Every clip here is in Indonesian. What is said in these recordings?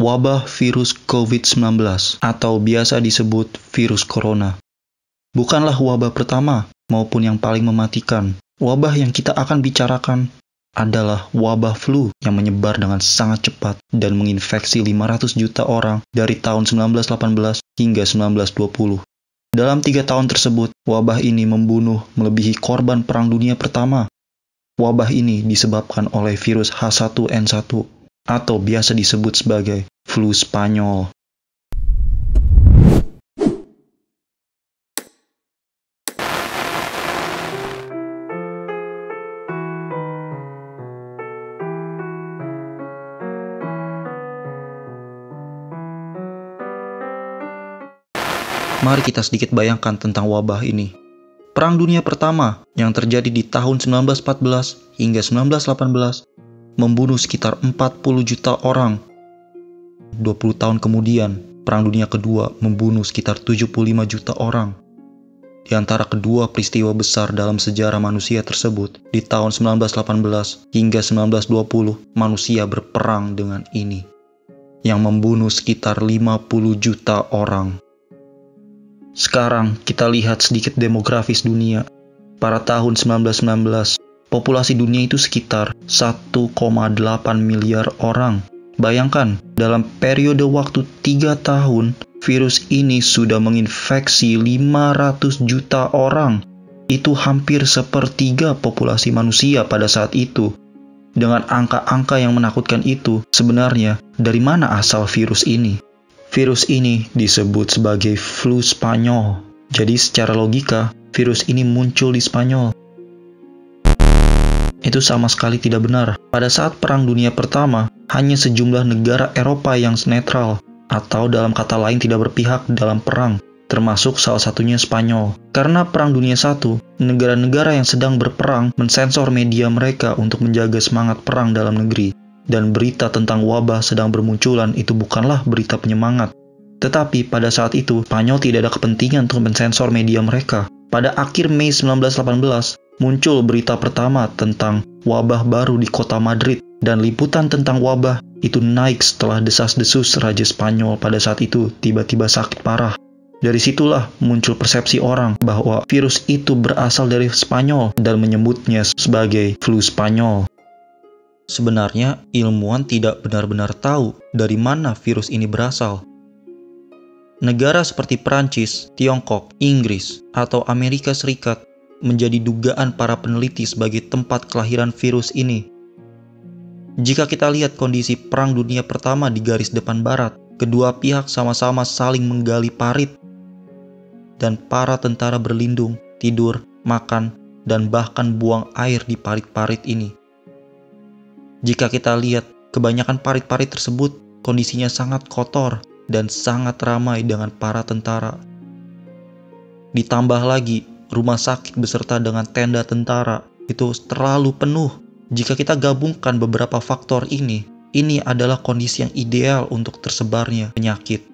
wabah virus COVID-19 atau biasa disebut virus corona. Bukanlah wabah pertama maupun yang paling mematikan. Wabah yang kita akan bicarakan adalah wabah flu yang menyebar dengan sangat cepat dan menginfeksi 500 juta orang dari tahun 1918 hingga 1920. Dalam 3 tahun tersebut, wabah ini membunuh melebihi korban Perang Dunia Pertama. Wabah ini disebabkan oleh virus H1N1 atau biasa disebut sebagai flu Spanyol. Mari kita sedikit bayangkan tentang wabah ini. Perang Dunia Pertama yang terjadi di tahun 1914 hingga 1918 membunuh sekitar 40 juta orang. 20 tahun kemudian, Perang Dunia Kedua membunuh sekitar 75 juta orang. Di antara kedua peristiwa besar dalam sejarah manusia tersebut, di tahun 1918 hingga 1920, manusia berperang dengan ini, yang membunuh sekitar 50 juta orang. Sekarang kita lihat sedikit demografis dunia. Pada tahun 1919, populasi dunia itu sekitar 1,8 miliar orang. Bayangkan, dalam periode waktu 3 tahun, virus ini sudah menginfeksi 500 juta orang. Itu hampir sepertiga populasi manusia pada saat itu. Dengan angka-angka yang menakutkan itu, sebenarnya dari mana asal virus ini? Virus ini disebut sebagai flu Spanyol. Jadi secara logika, virus ini muncul di Spanyol. Itu sama sekali tidak benar. Pada saat Perang Dunia Pertama, hanya sejumlah negara Eropa yang netral, atau dalam kata lain tidak berpihak dalam perang, termasuk salah satunya Spanyol. Karena Perang Dunia I, negara-negara yang sedang berperang mensensor media mereka untuk menjaga semangat perang dalam negeri. Dan berita tentang wabah sedang bermunculan itu bukanlah berita penyemangat. Tetapi pada saat itu, Spanyol tidak ada kepentingan untuk mensensor media mereka. Pada akhir Mei 1918, muncul berita pertama tentang wabah baru di kota Madrid. Dan liputan tentang wabah itu naik setelah desas-desus Raja Spanyol pada saat itu tiba-tiba sakit parah. Dari situlah muncul persepsi orang bahwa virus itu berasal dari Spanyol dan menyebutnya sebagai flu Spanyol. Sebenarnya, ilmuwan tidak benar-benar tahu dari mana virus ini berasal. Negara seperti Prancis, Tiongkok, Inggris, atau Amerika Serikat menjadi dugaan para peneliti sebagai tempat kelahiran virus ini. Jika kita lihat kondisi Perang Dunia Pertama di garis depan barat, kedua pihak sama-sama saling menggali parit. Dan para tentara berlindung, tidur, makan, dan bahkan buang air di parit-parit ini. Jika kita lihat, kebanyakan parit-parit tersebut kondisinya sangat kotor dan sangat ramai dengan para tentara. Ditambah lagi, rumah sakit beserta dengan tenda tentara itu terlalu penuh. Jika kita gabungkan beberapa faktor ini adalah kondisi yang ideal untuk tersebarnya penyakit.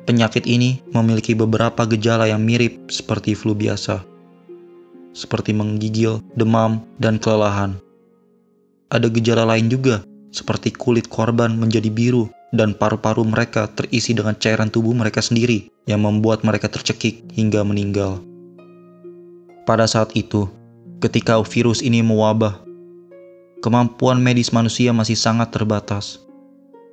Penyakit ini memiliki beberapa gejala yang mirip seperti flu biasa, seperti menggigil, demam, dan kelelahan. Ada gejala lain juga, seperti kulit korban menjadi biru dan paru-paru mereka terisi dengan cairan tubuh mereka sendiri yang membuat mereka tercekik hingga meninggal. Pada saat itu, ketika virus ini mewabah, kemampuan medis manusia masih sangat terbatas.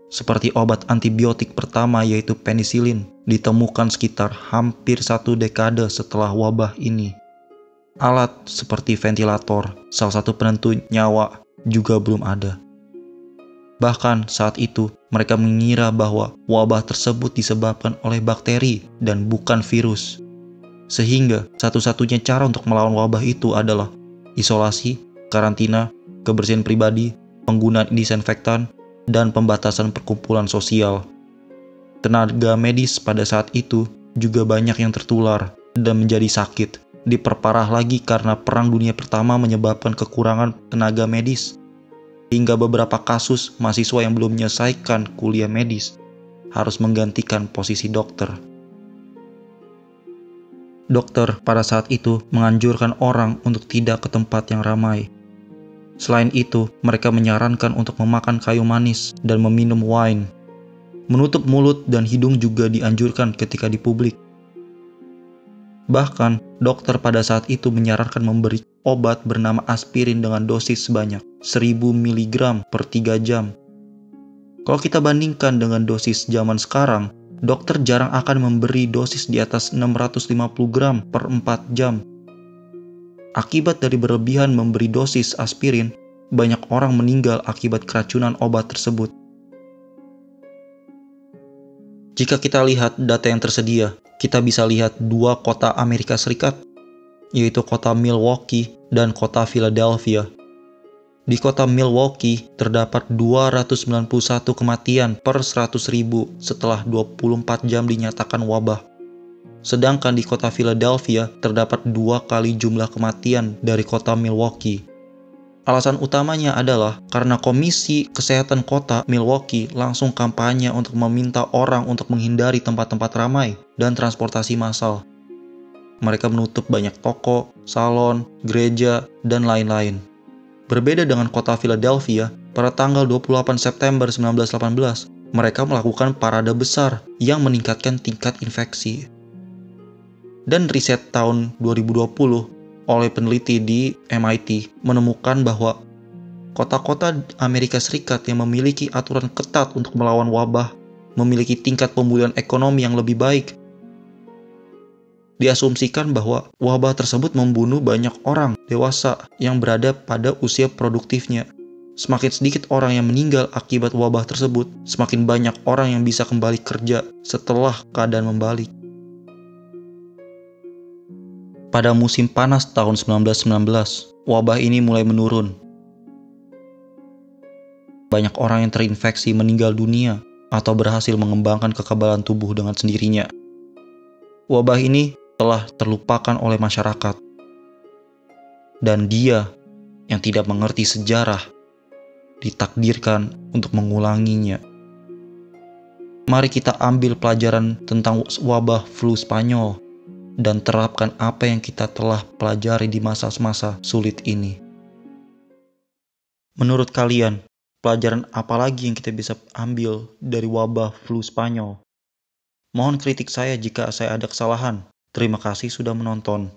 Seperti obat antibiotik pertama yaitu penisilin ditemukan sekitar hampir 1 dekade setelah wabah ini. Alat seperti ventilator, salah satu penentu nyawa, juga belum ada. Bahkan saat itu, mereka mengira bahwa wabah tersebut disebabkan oleh bakteri dan bukan virus. Sehingga satu-satunya cara untuk melawan wabah itu adalah isolasi, karantina, kebersihan pribadi, penggunaan disinfektan, dan pembatasan perkumpulan sosial. Tenaga medis pada saat itu juga banyak yang tertular dan menjadi sakit. Diperparah lagi karena Perang Dunia Pertama menyebabkan kekurangan tenaga medis. Hingga beberapa kasus mahasiswa yang belum menyelesaikan kuliah medis harus menggantikan posisi dokter. Dokter pada saat itu menganjurkan orang untuk tidak ke tempat yang ramai. Selain itu, mereka menyarankan untuk memakan kayu manis dan meminum wine. Menutup mulut dan hidung juga dianjurkan ketika di publik. Bahkan, dokter pada saat itu menyarankan memberi obat bernama aspirin dengan dosis sebanyak 1000 mg per 3 jam. Kalau kita bandingkan dengan dosis zaman sekarang, dokter jarang akan memberi dosis di atas 650 gram per 4 jam. Akibat dari berlebihan memberi dosis aspirin, banyak orang meninggal akibat keracunan obat tersebut. Jika kita lihat data yang tersedia, kita bisa lihat dua kota Amerika Serikat, yaitu kota Milwaukee dan kota Philadelphia. Di kota Milwaukee terdapat 291 kematian per 100.000 setelah 24 jam dinyatakan wabah. Sedangkan di kota Philadelphia terdapat 2 kali jumlah kematian dari kota Milwaukee. Alasan utamanya adalah karena Komisi Kesehatan Kota Milwaukee langsung kampanye untuk meminta orang untuk menghindari tempat-tempat ramai dan transportasi massal. Mereka menutup banyak toko, salon, gereja, dan lain-lain. Berbeda dengan kota Philadelphia, pada tanggal 28 September 1918, mereka melakukan parade besar yang meningkatkan tingkat infeksi. Dan riset tahun 2020 oleh peneliti di MIT menemukan bahwa kota-kota Amerika Serikat yang memiliki aturan ketat untuk melawan wabah memiliki tingkat pemulihan ekonomi yang lebih baik. Diasumsikan bahwa wabah tersebut membunuh banyak orang dewasa yang berada pada usia produktifnya. Semakin sedikit orang yang meninggal akibat wabah tersebut, semakin banyak orang yang bisa kembali kerja setelah keadaan membalik. Pada musim panas tahun 1919, wabah ini mulai menurun. Banyak orang yang terinfeksi meninggal dunia atau berhasil mengembangkan kekebalan tubuh dengan sendirinya. Wabah ini telah terlupakan oleh masyarakat. Dan dia yang tidak mengerti sejarah ditakdirkan untuk mengulanginya. Mari kita ambil pelajaran tentang wabah flu Spanyol dan terapkan apa yang kita telah pelajari di masa-masa sulit ini. Menurut kalian, pelajaran apa lagi yang kita bisa ambil dari wabah flu Spanyol? Mohon kritik saya jika saya ada kesalahan. Terima kasih sudah menonton.